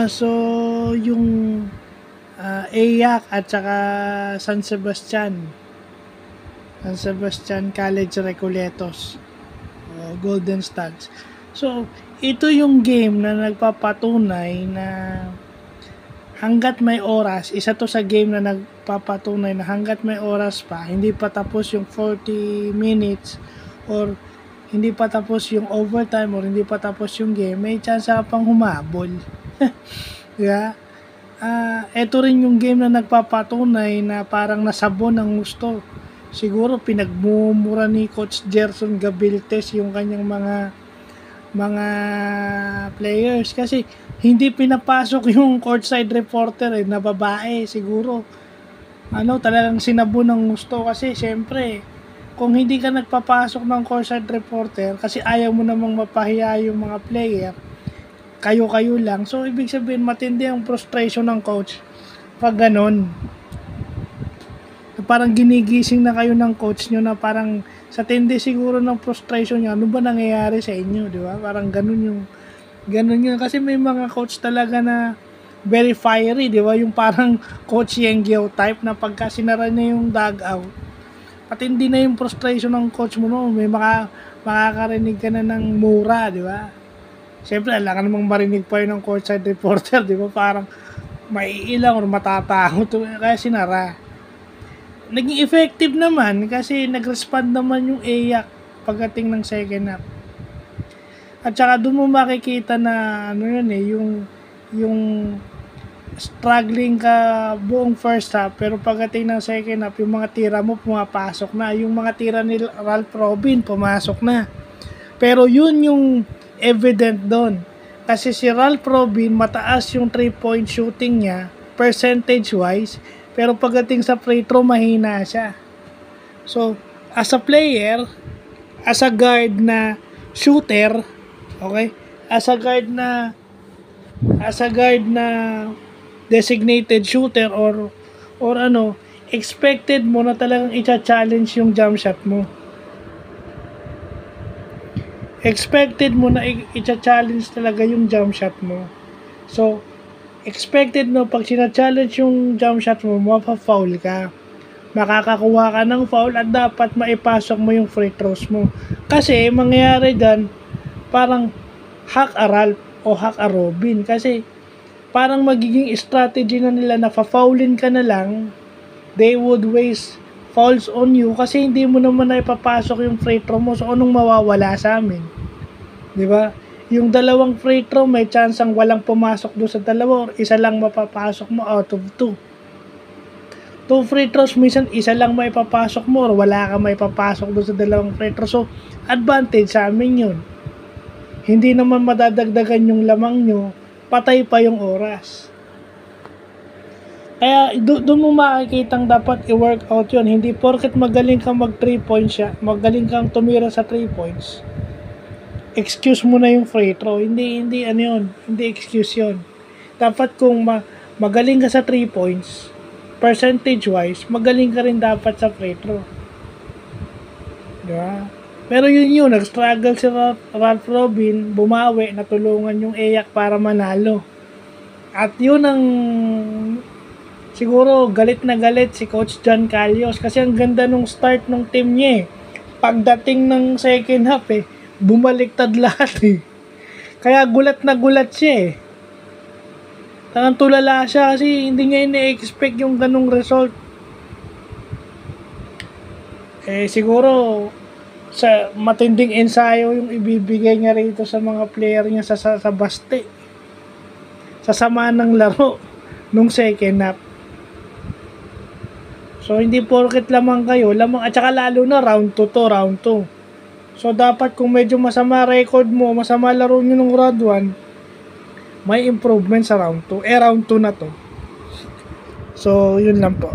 So yung AYAC at saka San Sebastian College Recoletos, Golden Stags. So ito yung game na nagpapatunay na hanggat may oras, isa to sa game na nagpapatunay na hanggat may oras pa, hindi pa tapos yung 40 minutes or hindi pa tapos yung overtime or hindi pa tapos yung game, may chance ka pang humabol. Yeah. Ito rin yung game na nagpapatunay na parang nasabon ang gusto. Siguro pinagmumura ni Coach Gerson Gabiltes yung kanyang mga players kasi hindi pinapasok yung courtside reporter na babae. Siguro talagang sinabon ng gusto kasi syempre kung hindi ka nagpapasok ng courtside reporter kasi ayaw mo namang mapahiya yung mga player, kayo-kayo lang. So, ibig sabihin, matindi ang frustration ng coach pag ganon. Parang ginigising na kayo ng coach nyo na parang sa tindi siguro ng frustration nyo, ano ba nangyayari sa inyo, di ba? Parang ganon yun. Kasi may mga coach talaga na very fiery, di ba? Yung parang Coach Yenggyo type na pagka sinara niya yung dugout, patindi na yung frustration ng coach mo, no? May makakarinig ka na ng mura, di ba? Siyempre, alam ka namang marinig pa yun ng courtside reporter, di ba? Parang maiilang or matatakot. Kaya sinara. Naging effective naman kasi nag-respond naman yung AYAC pagdating ng second half. At saka doon mo makikita na yung struggling ka buong first half, pero pagdating ng second half, yung mga tira mo pumapasok na. Yung mga tira ni Ralph Robin pumasok na. Pero yun yung evident doon. Kasi si Ralph Robin, mataas yung 3-point shooting niya, percentage-wise, pero pagdating sa free throw, mahina siya. So, as a player, as a guard na shooter, okay? As a guard na designated shooter or expected mo na talagang i-challenge yung jump shot mo. Expected mo na i-challenge talaga yung jump shot mo. So, expected mo pag sina-challenge yung jump shot mo, mapa-foul ka. Makakakuha ka ng foul at dapat maipasok mo yung free throws mo. Kasi, mangyayari dyan, parang hack a Ralph o hack a Robin. Kasi, parang magiging strategy na nila na fa-foulin ka na lang, they would waste fouls on you kasi hindi mo naman na ipapasok yung free throw mo. So, anong mawawala sa amin? Diba? Yung dalawang free throw, may chance ang walang pumasok doon sa dalawa or isa lang mapapasok mo out of 2. 2 free throws, minsan isa lang may papasok mo or wala ka may papasok doon sa dalawang free throw. So, advantage sa amin yun. Hindi naman madadagdagan yung lamang nyo, patay pa yung oras. Kaya doon mo makikitang dapat i-work out yun. Hindi porket magaling kang mag 3 points siya, magaling kang tumira sa 3 points, excuse mo na yung free throw. Hindi excuse yun. Dapat kung magaling ka sa 3 points, percentage wise, magaling ka rin dapat sa free throw. Diba? Pero yun, nag-struggle si Ralph Robin, bumawi, natulungan yung AYAC para manalo. At yun ang siguro galit na galit si Coach John Calios kasi ang ganda nung start ng team niya Pagdating ng second half bumaliktad lahat Kaya gulat na gulat siya Tangang tulala siya kasi hindi niya ina-expect yung ganung result. Siguro sa matinding ensayo yung ibibigay niya rito sa mga player niya sa Baste. Sa sama ng laro nung second half. So hindi porket lamang at saka lalo na round 2. So dapat kung medyo masama record mo, masama laro niyo nung round 1, may improvement sa round 2. Round 2 na to. So yun lang po.